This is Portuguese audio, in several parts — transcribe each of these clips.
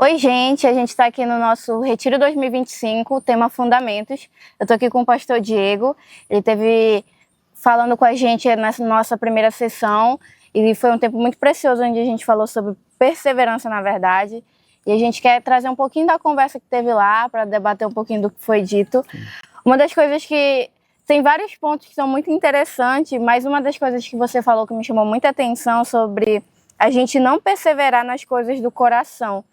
Oi, gente, a gente está aqui no nosso Retiro 2025, tema Fundamentos. Eu estou aqui com o pastor Diego, ele esteve falando com a gente nessa nossa primeira sessão e foi um tempo muito precioso onde a gente falou sobre perseverança na verdade. E a gente quer trazer um pouquinho da conversa que teve lá para debater um pouquinho do que foi dito. Uma das coisas que tem vários pontos que são muito interessantes, mas uma das coisas que você falou que me chamou muita atenção sobre a gente não perseverar nas coisas do coração.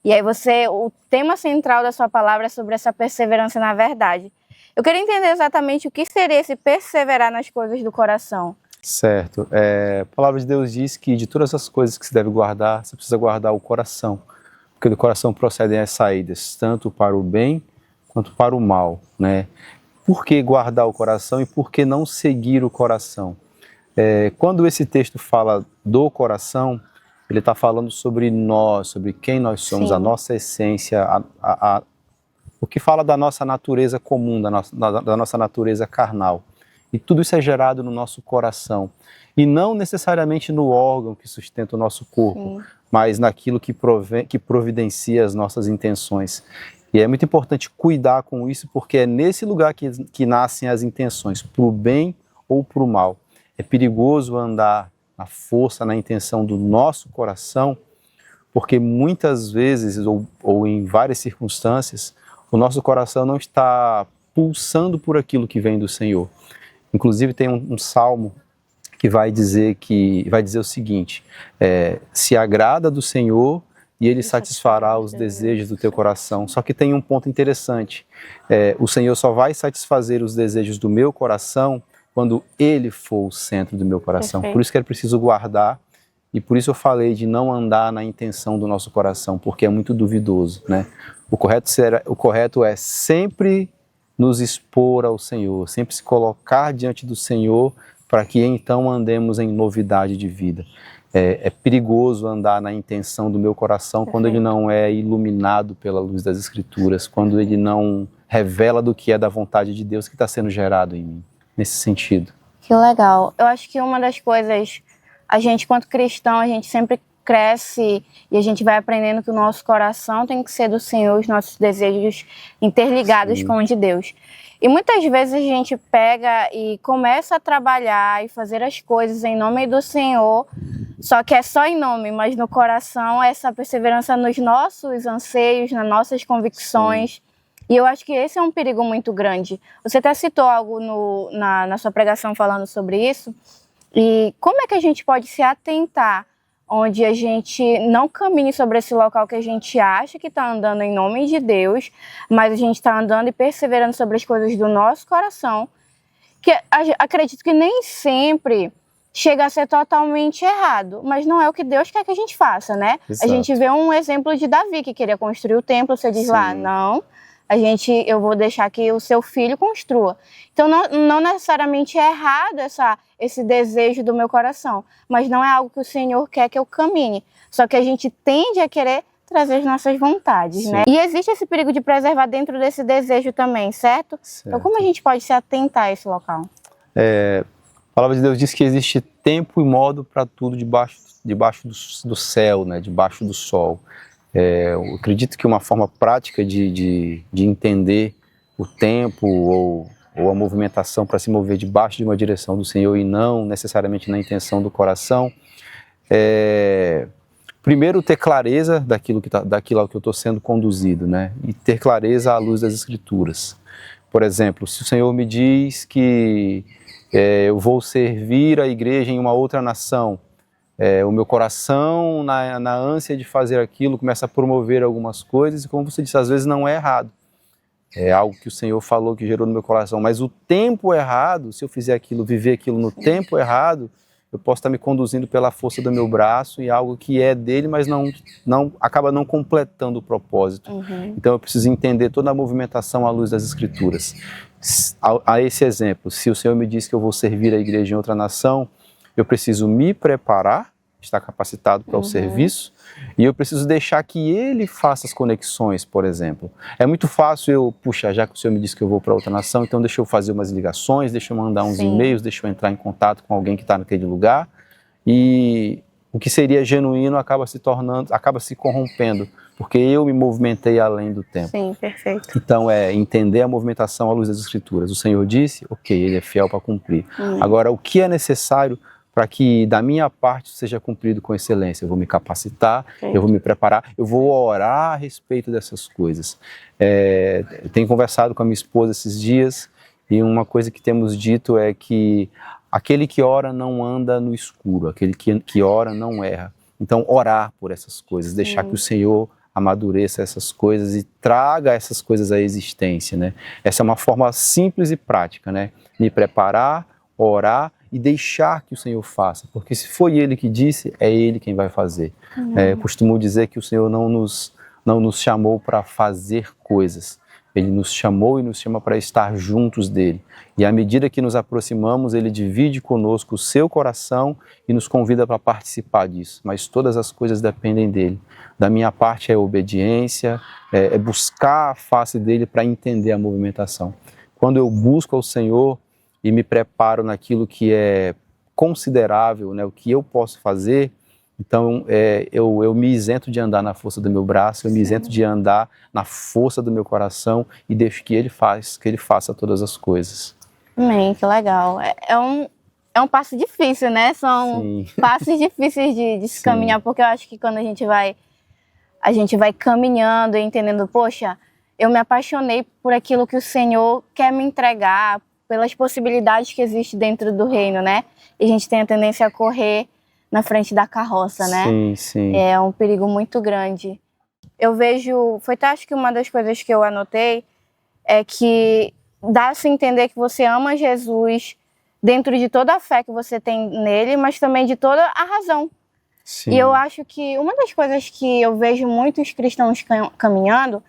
E aí o tema central da sua palavra é sobre essa perseverança na verdade. Eu queria entender exatamente o que seria esse perseverar nas coisas do coração. Certo. A palavra de Deus diz que de todas as coisas que se deve guardar, você precisa guardar o coração. Porque do coração procedem as saídas, tanto para o bem quanto para o mal, né? Por que guardar o coração e por que não seguir o coração? Quando esse texto fala do coração, ele está falando sobre nós, sobre quem nós somos, Sim. A nossa essência, o que fala da nossa natureza comum, da nossa natureza carnal. E tudo isso é gerado no nosso coração. E não necessariamente no órgão que sustenta o nosso corpo, Sim. mas naquilo que providencia as nossas intenções. E é muito importante cuidar com isso, porque é nesse lugar que nascem as intenções, para o bem ou para o mal. É perigoso andar na força, na intenção do nosso coração, porque muitas vezes, ou em várias circunstâncias, o nosso coração não está pulsando por aquilo que vem do Senhor. Inclusive tem um salmo que vai dizer o seguinte: se agrada do Senhor e Ele satisfará os desejos do teu coração. Só que tem um ponto interessante: o Senhor só vai satisfazer os desejos do meu coração quando Ele for o centro do meu coração. Perfeito. Por isso que é preciso guardar, e por isso eu falei de não andar na intenção do nosso coração, porque é muito duvidoso, né? O correto é sempre nos expor ao Senhor, sempre se colocar diante do Senhor, para que então andemos em novidade de vida. É perigoso andar na intenção do meu coração quando ele não é iluminado pela luz das Escrituras, quando ele não revela do que é da vontade de Deus que está sendo gerado em mim, nesse sentido. Que legal. Eu acho que uma das coisas, a gente, quanto cristão, a gente sempre cresce e a gente vai aprendendo que o nosso coração tem que ser do Senhor, os nossos desejos interligados Sim. com o de Deus. E muitas vezes a gente pega e começa a trabalhar e fazer as coisas em nome do Senhor, só que é só em nome, mas no coração é essa perseverança nos nossos anseios, nas nossas convicções. Sim. E eu acho que esse é um perigo muito grande. Você até citou algo na sua pregação falando sobre isso. E como é que a gente pode se atentar onde a gente não caminhe sobre esse local que a gente acha que está andando em nome de Deus, mas a gente está andando e perseverando sobre as coisas do nosso coração, que acredito que nem sempre chega a ser totalmente errado, mas não é o que Deus quer que a gente faça, né? Exato. A gente vê um exemplo de Davi, que queria construir o templo, você diz Sim. lá, não, eu vou deixar que o seu filho construa. Então, não necessariamente é errado esse desejo do meu coração, mas não é algo que o Senhor quer que eu caminhe. Só que a gente tende a querer trazer as nossas vontades, Sim. né? E existe esse perigo de preservar dentro desse desejo também, certo? Então, como a gente pode se atentar a esse local? A palavra de Deus diz que existe tempo e modo para tudo debaixo do céu, né? Debaixo do sol. Eu acredito que uma forma prática de entender o tempo ou a movimentação para se mover debaixo de uma direção do Senhor e não necessariamente na intenção do coração, primeiro ter clareza daquilo ao que eu estou sendo conduzido, né? E ter clareza à luz das Escrituras. Por exemplo, se o Senhor me diz que eu vou servir a igreja em uma outra nação, o meu coração, na ânsia de fazer aquilo, começa a promover algumas coisas, e como você disse, às vezes não é errado. É algo que o Senhor falou que gerou no meu coração, mas o tempo errado, se eu fizer aquilo, viver aquilo no tempo errado, eu posso estar me conduzindo pela força do meu braço e algo que é dele, mas acaba não completando o propósito. Uhum. Então eu preciso entender toda a movimentação à luz das Escrituras. A esse exemplo, se o Senhor me diz que eu vou servir a igreja em outra nação, eu preciso me preparar, estar capacitado para o serviço, e eu preciso deixar que Ele faça as conexões, por exemplo. É muito fácil já que o Senhor me disse que eu vou para outra nação, então deixa eu fazer umas ligações, deixa eu mandar uns Sim. e-mails, deixa eu entrar em contato com alguém que está naquele lugar, e o que seria genuíno acaba se corrompendo, porque eu me movimentei além do tempo. Sim, perfeito. Então, é entender a movimentação à luz das Escrituras. O Senhor disse, ok, Ele é fiel para cumprir. Agora, o que é necessário para que da minha parte seja cumprido com excelência? Eu vou me capacitar, eu vou me preparar, eu vou orar a respeito dessas coisas. Tenho conversado com a minha esposa esses dias e uma coisa que temos dito é que aquele que ora não anda no escuro, aquele que ora não erra. Então, orar por essas coisas, deixar que o Senhor amadureça essas coisas e traga essas coisas à existência, né? Essa é uma forma simples e prática, né? Me preparar, orar e deixar que o Senhor faça, porque se foi Ele que disse, é Ele quem vai fazer. Costumo dizer que o Senhor não nos chamou para fazer coisas, Ele nos chamou e nos chama para estar juntos dEle. E à medida que nos aproximamos, Ele divide conosco o seu coração e nos convida para participar disso. Mas todas as coisas dependem dEle. Da minha parte é obediência, é buscar a face dEle para entender a movimentação. Quando eu busco ao Senhor e me preparo naquilo que é considerável, né, o que eu posso fazer, então eu me isento de andar na força do meu braço, eu me isento de andar na força do meu coração e deixo que Ele faça todas as coisas. Amém, que legal. É um passo difícil, né? São passos difíceis de se caminhar, porque eu acho que quando a gente vai caminhando e entendendo, poxa, eu me apaixonei por aquilo que o Senhor quer me entregar, pelas possibilidades que existem dentro do reino, né? E a gente tem a tendência a correr na frente da carroça, né? Sim, sim. É um perigo muito grande. Eu vejo, acho que uma das coisas que eu anotei é que dá-se a entender que você ama Jesus dentro de toda a fé que você tem nele, mas também de toda a razão. Sim. E eu acho que uma das coisas que eu vejo muitos cristãos caminhando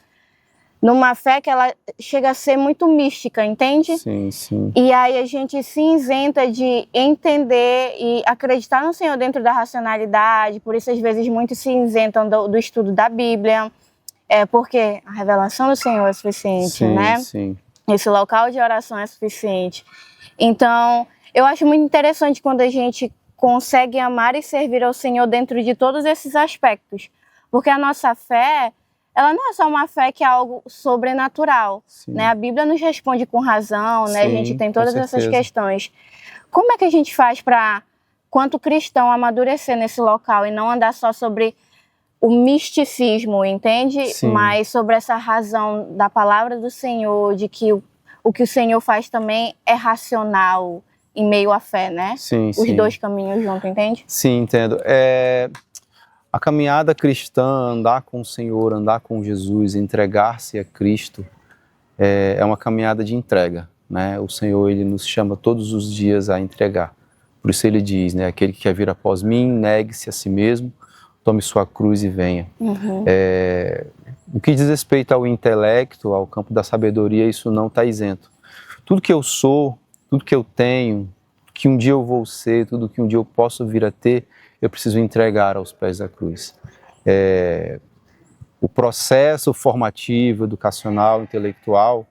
numa fé que ela chega a ser muito mística, entende? Sim, sim. E aí a gente se isenta de entender e acreditar no Senhor dentro da racionalidade, por isso às vezes muitos se isentam do estudo da Bíblia, porque a revelação do Senhor é suficiente, né? Sim. Esse local de oração é suficiente. Então, eu acho muito interessante quando a gente consegue amar e servir ao Senhor dentro de todos esses aspectos, porque a nossa fé, ela não é só uma fé que é algo sobrenatural, né? A Bíblia nos responde com razão, né? A gente tem todas essas questões. Como é que a gente faz para, quanto cristão, amadurecer nesse local e não andar só sobre o misticismo, entende? Sim. Mas sobre essa razão da palavra do Senhor, de que o que o Senhor faz também é racional em meio à fé, né? Sim, Os dois caminhos juntos, entende? Sim, entendo. A caminhada cristã, andar com o Senhor, andar com Jesus, entregar-se a Cristo, é uma caminhada de entrega, né? O Senhor, Ele nos chama todos os dias a entregar. Por isso Ele diz, né? Aquele que quer vir após mim, negue-se a si mesmo, tome sua cruz e venha. No que diz respeito ao intelecto, ao campo da sabedoria, isso não está isento. Tudo que eu sou, tudo que eu tenho, que um dia eu vou ser, tudo que um dia eu posso vir a ter, eu preciso entregar aos pés da cruz. O processo formativo, educacional, intelectual,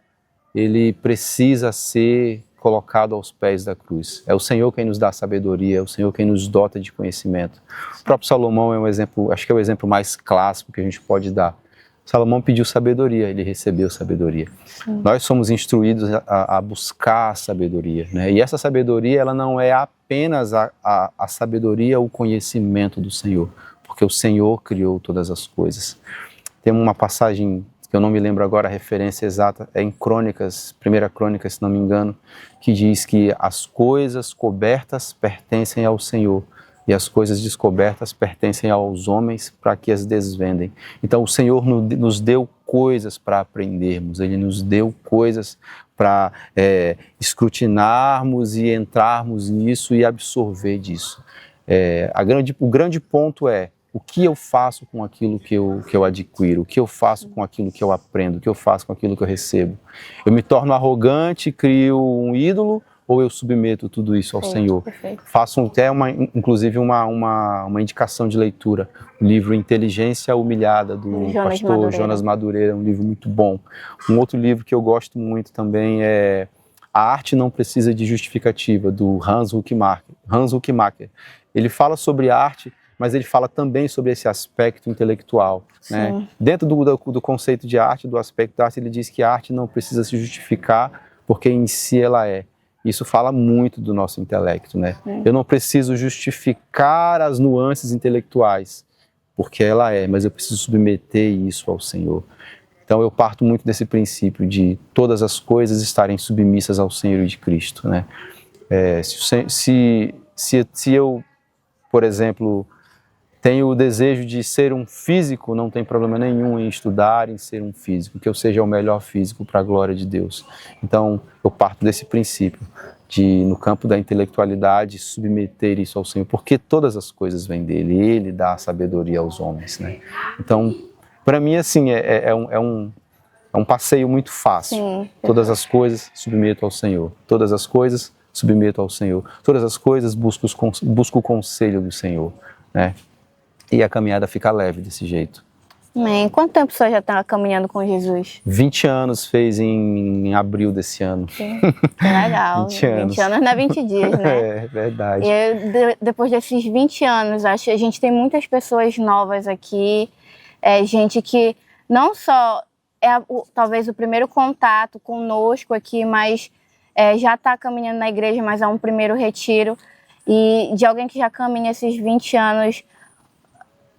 ele precisa ser colocado aos pés da cruz. É o Senhor quem nos dá sabedoria, é o Senhor quem nos dota de conhecimento. O próprio Salomão é um exemplo, acho que é o exemplo mais clássico que a gente pode dar. Salomão pediu sabedoria, ele recebeu sabedoria. Nós somos instruídos a buscar a sabedoria, né? E essa sabedoria, ela não é apenas a sabedoria, o conhecimento do Senhor, porque o Senhor criou todas as coisas. Tem uma passagem que eu não me lembro agora a referência exata, é em Crônicas, 1 Crônicas, se não me engano, que diz que as coisas cobertas pertencem ao Senhor e as coisas descobertas pertencem aos homens para que as desvendem. Então o Senhor nos deu coisas para aprendermos, Ele nos deu coisas para escrutinarmos e entrarmos nisso e absorver disso. O grande ponto é o que eu faço com aquilo que eu adquiro, o que eu faço com aquilo que eu aprendo, o que eu faço com aquilo que eu recebo. Eu me torno arrogante, crio um ídolo, ou eu submeto tudo isso ao Senhor? Perfeito. Faço até inclusive uma indicação de leitura, o livro Inteligência Humilhada, do pastor Jonas Madureira, um livro muito bom. Um outro livro que eu gosto muito também é A Arte Não Precisa de Justificativa, do Hans Huckmacher. Ele fala sobre arte mas ele fala também sobre esse aspecto intelectual, né? Dentro do conceito de arte, do aspecto da arte, ele diz que a arte não precisa se justificar porque em si ela é. Isso fala muito do nosso intelecto, né? Eu não preciso justificar as nuances intelectuais, porque ela é, mas eu preciso submeter isso ao Senhor. Então eu parto muito desse princípio de todas as coisas estarem submissas ao Senhor de Cristo, né? Se eu, por exemplo, tenho o desejo de ser um físico, não tem problema nenhum em estudar, em ser um físico, que eu seja o melhor físico para a glória de Deus. Então, eu parto desse princípio de, no campo da intelectualidade, submeter isso ao Senhor, porque todas as coisas vêm dele, ele dá a sabedoria aos homens, né? Então, para mim, assim, é um passeio muito fácil. Sim. Todas as coisas, submeto ao Senhor. Todas as coisas, submeto ao Senhor. Todas as coisas, busco o conselho do Senhor, né? E a caminhada fica leve desse jeito. Amém. Quanto tempo o senhor já está caminhando com Jesus? 20 anos fez em abril desse ano. Sim. Que legal. 20 anos. 20 anos não é 20 dias, né? É, verdade. E depois desses 20 anos, acho que a gente tem muitas pessoas novas aqui, gente que não só talvez o primeiro contato conosco aqui, mas já está caminhando na igreja, mas é um primeiro retiro. E de alguém que já caminha esses 20 anos,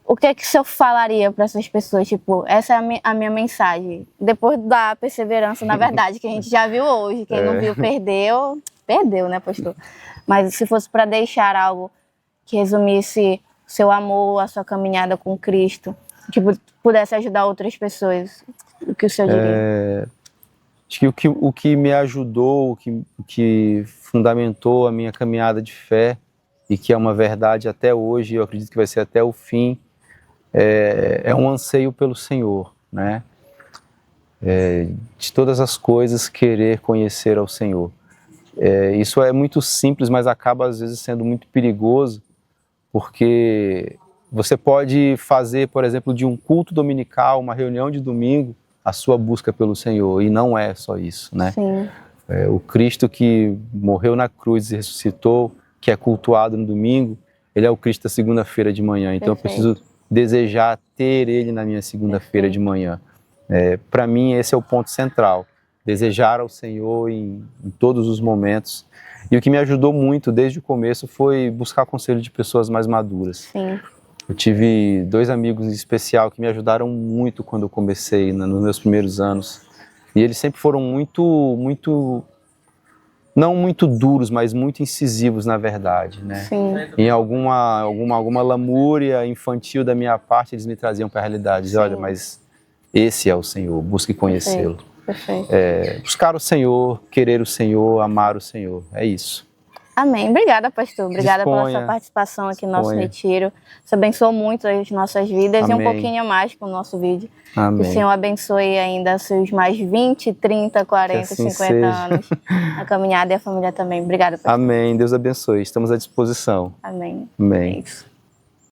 o que é que o senhor falaria para essas pessoas? Tipo, essa é a minha mensagem. Depois da perseverança, na verdade, que a gente já viu hoje. Quem não viu, perdeu, né, pastor? Mas se fosse para deixar algo que resumisse o seu amor, a sua caminhada com Cristo, que pudesse ajudar outras pessoas, o que o senhor diria? Acho que o que me ajudou, o que fundamentou a minha caminhada de fé, e que é uma verdade até hoje, eu acredito que vai ser até o fim, é um anseio pelo Senhor, né? De todas as coisas, querer conhecer ao Senhor. Isso é muito simples, mas acaba às vezes sendo muito perigoso, porque você pode fazer, por exemplo, de um culto dominical, uma reunião de domingo, a sua busca pelo Senhor, e não é só isso, né? Sim. O Cristo que morreu na cruz e ressuscitou, que é cultuado no domingo, ele é o Cristo da segunda-feira de manhã. Então Perfeito. eu preciso desejar ter ele na minha segunda-feira de manhã. Para mim esse é o ponto central, desejar ao Senhor em todos os momentos. E o que me ajudou muito desde o começo foi buscar conselho de pessoas mais maduras. Sim. Eu tive 2 amigos em especial que me ajudaram muito quando eu comecei, nos meus primeiros anos. E eles sempre foram não muito duros, mas muito incisivos, na verdade, né? Sim. Em alguma lamúria infantil da minha parte, eles me traziam para a realidade. Dizer, olha, mas esse é o Senhor, busque conhecê-lo. Perfeito. Buscar o Senhor, querer o Senhor, amar o Senhor, é isso. Amém. Obrigada, pastor. Obrigada pela sua participação aqui no nosso retiro. Você abençoou muito as nossas vidas. Amém. E um pouquinho mais com o nosso vídeo. Amém. Que o Senhor abençoe ainda seus mais 20, 30, 40, assim 50 seja. anos. A caminhada e a família também. Obrigada, pastor. Amém. Deus abençoe. Estamos à disposição. Amém. Amém. É isso.